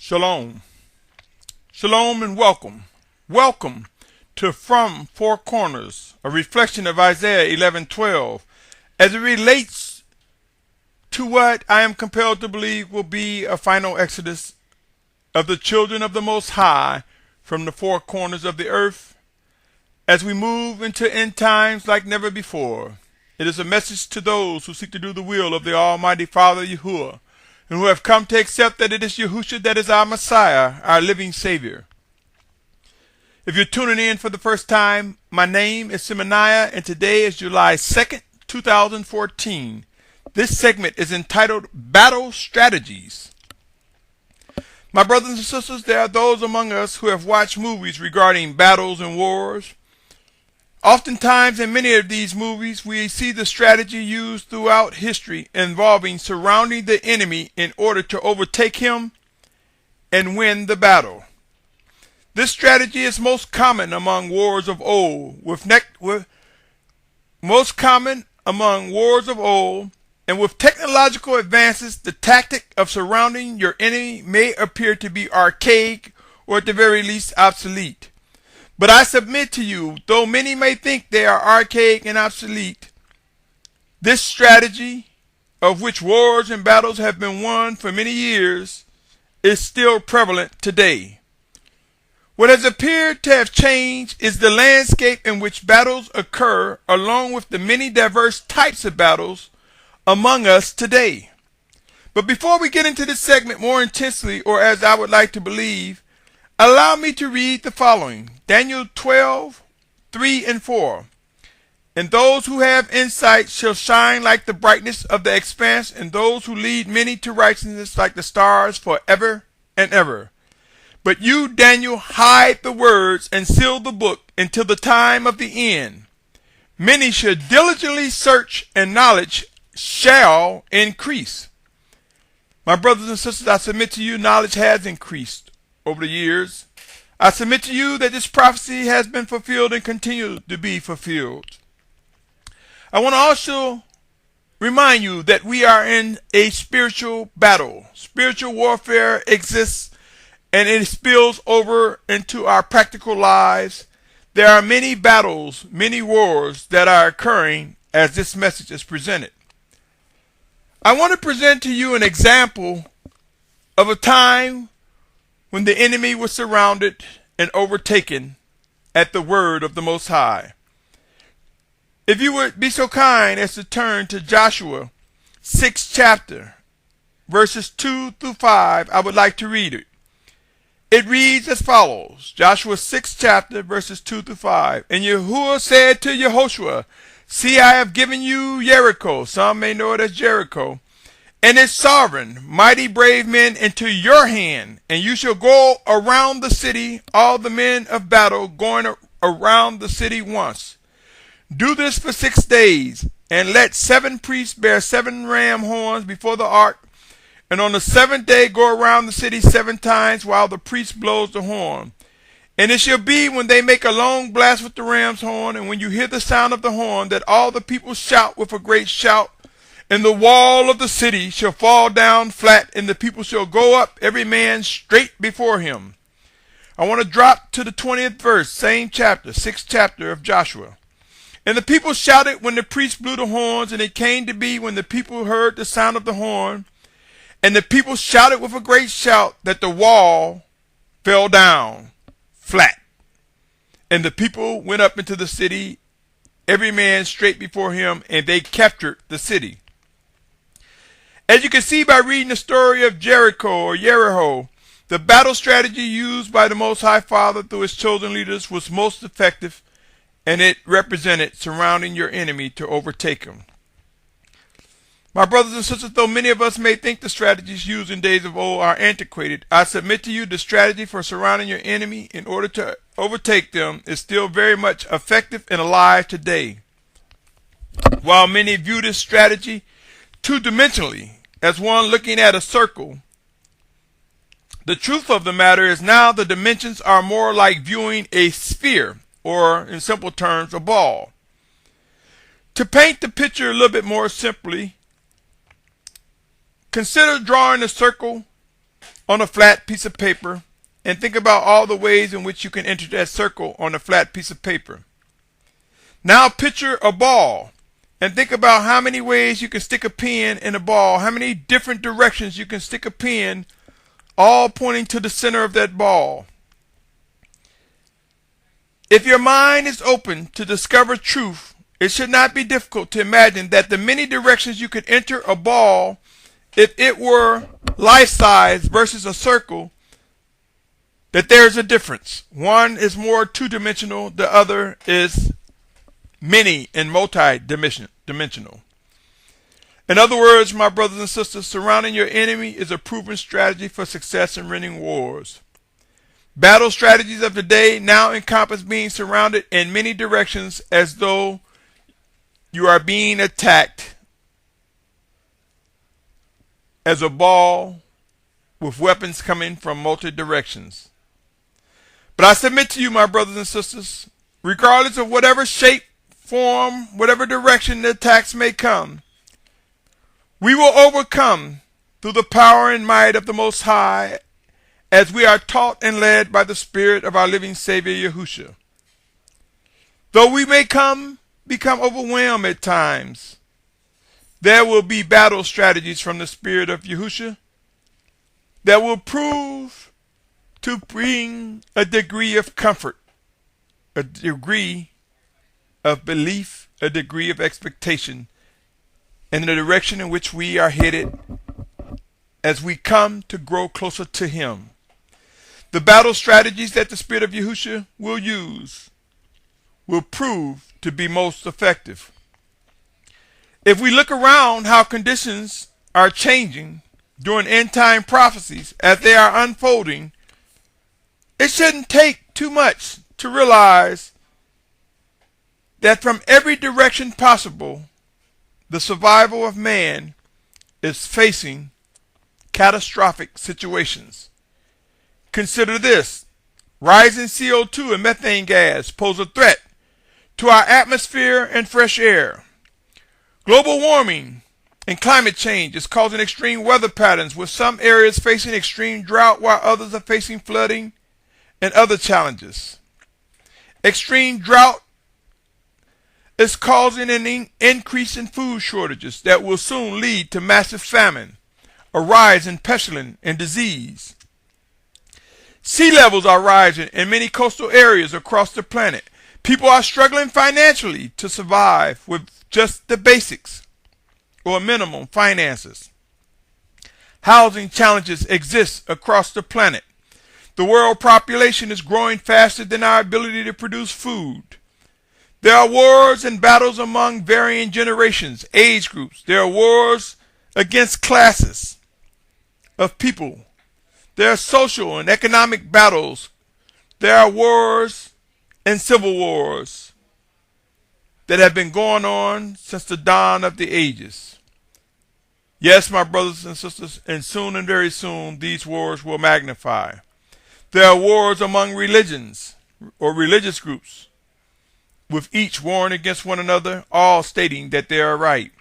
Shalom. Shalom and welcome. Welcome to From Four Corners, a reflection of Isaiah 11:12, as it relates to what I am compelled to believe will be a final exodus of the children of the Most High from the four corners of the earth as we move into end times like never before. It is a message to those who seek to do the will of the Almighty Father Yahuah, and who have come to accept that it is Yahusha that is our Messiah, our living Savior. If you're tuning in for the first time, my name is Symmanayah, and today is July 2nd, 2014. This segment is entitled Battle Strategies. My brothers and sisters, there are those among us who have watched movies regarding battles and wars. Oftentimes in many of these movies, we see the strategy used throughout history involving surrounding the enemy in order to overtake him and win the battle. This strategy is most common among wars of old, and with technological advances, the tactic of surrounding your enemy may appear to be archaic or at the very least obsolete. But I submit to you, though many may think they are archaic and obsolete, this strategy, of which wars and battles have been won for many years, is still prevalent today. What has appeared to have changed is the landscape in which battles occur, along with the many diverse types of battles among us today. But before we get into this segment more intensely, or as I would like to believe, allow me to read the following. Daniel 12:3 and 4. And those who have insight shall shine like the brightness of the expanse, and those who lead many to righteousness like the stars forever and ever. But you, Daniel, hide the words and seal the book until the time of the end. Many should diligently search, and knowledge shall increase. My brothers and sisters, I submit to you, knowledge has increased over the years. I submit to you that this prophecy has been fulfilled and continues to be fulfilled. I want to also remind you that we are in a spiritual battle. Spiritual warfare exists, and it spills over into our practical lives. There are many battles, many wars that are occurring as this message is presented. I want to present to you an example of a time when the enemy was surrounded and overtaken at the word of the Most High. If you would be so kind as to turn to Joshua 6th chapter, verses 2 through 5, I would like to read it. It reads as follows, Joshua 6th chapter, verses 2 through 5. And Yahuah said to Yehoshua, see, I have given you Jericho, some may know it as Jericho, and its sovereign, mighty brave men into your hand, and you shall go around the city, all the men of battle going around the city once. Do this for 6 days, and let 7 priests bear 7 ram horns before the ark, and on the 7th day go around the city 7 times while the priest blows the horn. And it shall be when they make a long blast with the ram's horn, and when you hear the sound of the horn, that all the people shout with a great shout, and the wall of the city shall fall down flat, and the people shall go up, every man straight before him. I want to drop to the 20th verse, same chapter, 6th chapter of Joshua. And the people shouted when the priest blew the horns, and it came to be when the people heard the sound of the horn, and the people shouted with a great shout, that the wall fell down flat. And the people went up into the city, every man straight before him, and they captured the city. As you can see by reading the story of Jericho, the battle strategy used by the Most High Father through his chosen leaders was most effective, and it represented surrounding your enemy to overtake him. My brothers and sisters, though many of us may think the strategies used in days of old are antiquated, I submit to you the strategy for surrounding your enemy in order to overtake them is still very much effective and alive today. While many view this strategy two-dimensionally, as one looking at a circle, the truth of the matter is now the dimensions are more like viewing a sphere, or in simple terms, a ball. To paint the picture a little bit more simply, consider drawing a circle on a flat piece of paper and think about all the ways in which you can enter that circle on a flat piece of paper. Now picture a ball and think about how many ways you can stick a pin in a ball, how many different directions you can stick a pin, all pointing to the center of that ball. If your mind is open to discover truth, it should not be difficult to imagine that the many directions you could enter a ball, if it were life-size versus a circle, that there's a difference. One is more two-dimensional, the other is many and multi-dimensional. In other words, my brothers and sisters, surrounding your enemy is a proven strategy for success in winning wars. Battle strategies of today now encompass being surrounded in many directions as though you are being attacked as a ball with weapons coming from multi directions. But I submit to you, my brothers and sisters, regardless of whatever shape, form, whatever direction the attacks may come, we will overcome through the power and might of the Most High, as we are taught and led by the Spirit of our living Savior Yahusha. Though we may become overwhelmed at times, there will be battle strategies from the Spirit of Yahusha that will prove to bring a degree of comfort, a degree of belief, a degree of expectation in the direction in which we are headed as we come to grow closer to Him. The battle strategies that the Spirit of Yahusha will use will prove to be most effective. If we look around how conditions are changing during end-time prophecies as they are unfolding, it shouldn't take too much to realize that from every direction possible, the survival of man is facing catastrophic situations. Consider this: rising CO2 and methane gas pose a threat to our atmosphere and fresh air. Global warming and climate change is causing extreme weather patterns, with some areas facing extreme drought while others are facing flooding and other challenges. Extreme drought is causing an increase in food shortages that will soon lead to massive famine, a rise in pestilence and disease. Sea levels are rising in many coastal areas across the planet. People are struggling financially to survive with just the basics or minimum finances. Housing challenges exist across the planet. The world population is growing faster than our ability to produce food. There are wars and battles among varying generations, age groups. There are wars against classes of people. There are social and economic battles. There are wars and civil wars that have been going on since the dawn of the ages. Yes, my brothers and sisters, and soon and very soon these wars will magnify. There are wars among religions or religious groups, with each warring against one another, all stating that they are right.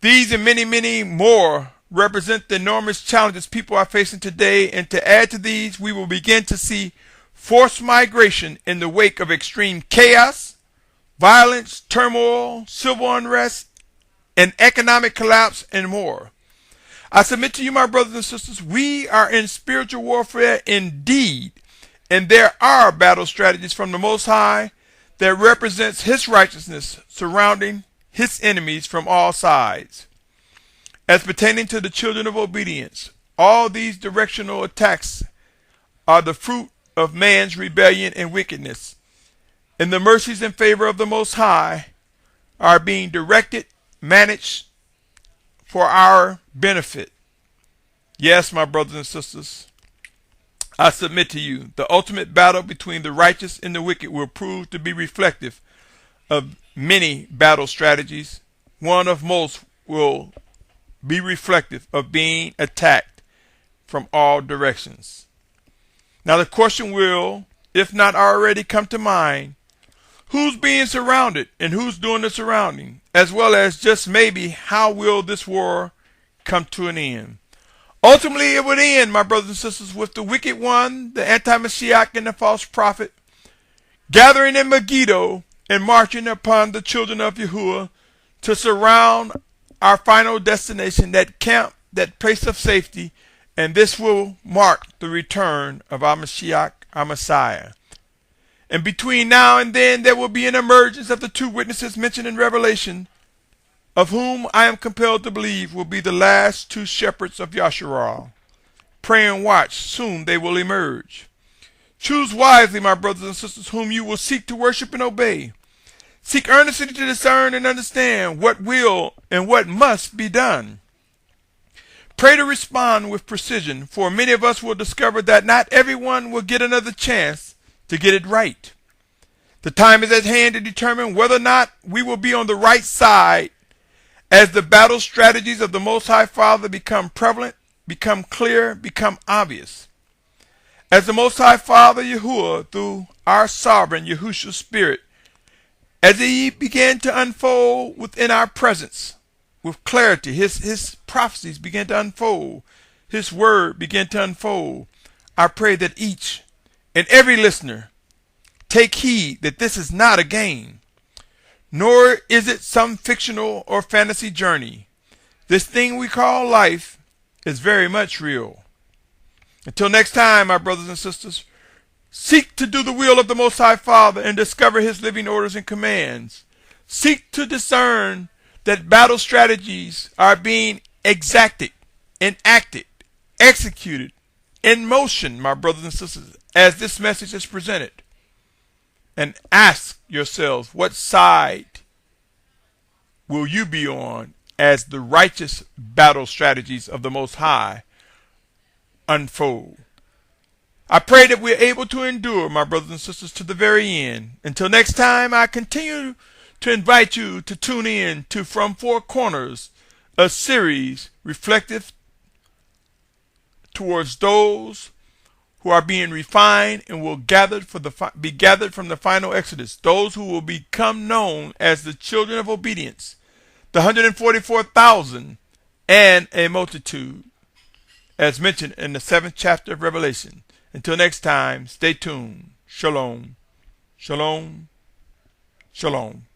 These and many, many more represent the enormous challenges people are facing today, and to add to these, we will begin to see forced migration in the wake of extreme chaos, violence, turmoil, civil unrest, and economic collapse, and more. I submit to you, my brothers and sisters, we are in spiritual warfare indeed, and there are battle strategies from the Most High that represents His righteousness surrounding His enemies from all sides. As pertaining to the children of obedience, all these directional attacks are the fruit of man's rebellion and wickedness, and the mercies in favor of the Most High are being directed, managed for our benefit. Yes, my brothers and sisters, I submit to you, the ultimate battle between the righteous and the wicked will prove to be reflective of many battle strategies. One of most will be reflective of being attacked from all directions. Now the question will, if not already, come to mind: who's being surrounded and who's doing the surrounding? As well as just maybe, how will this war come to an end? Ultimately, it would end, my brothers and sisters, with the wicked one, the anti-Mashyach, and the false prophet gathering in Megiddo and marching upon the children of Yahuah to surround our final destination, that camp, that place of safety, and this will mark the return of our Mashyach, our Messiah. And between now and then, there will be an emergence of the two witnesses mentioned in Revelation, of whom I am compelled to believe will be the last two shepherds of Yasharal. Pray and watch, soon they will emerge. Choose wisely, my brothers and sisters, whom you will seek to worship and obey. Seek earnestly to discern and understand what will and what must be done. Pray to respond with precision, for many of us will discover that not everyone will get another chance to get it right. The time is at hand to determine whether or not we will be on the right side as the battle strategies of the Most High Father become prevalent, become clear, become obvious. As the Most High Father Yahuah, through our sovereign Yahusha Spirit, as he began to unfold within our presence with clarity, his prophecies began to unfold, his word began to unfold. I pray that each and every listener take heed that this is not a game, nor is it some fictional or fantasy journey. This thing we call life is very much real. Until next time, my brothers and sisters, seek to do the will of the Most High Father and discover his living orders and commands. Seek to discern that battle strategies are being exacted, enacted, executed, in motion, my brothers and sisters, as this message is presented. And ask yourselves, what side will you be on as the righteous battle strategies of the Most High unfold? I pray that we're able to endure, my brothers and sisters, to the very end. Until next time, I continue to invite you to tune in to From Four Corners, a series reflective towards those who are being refined and will be gathered from the final exodus, those who will become known as the children of obedience, the 144,000 and a multitude, as mentioned in the 7th chapter of Revelation. Until next time, stay tuned. Shalom. Shalom. Shalom.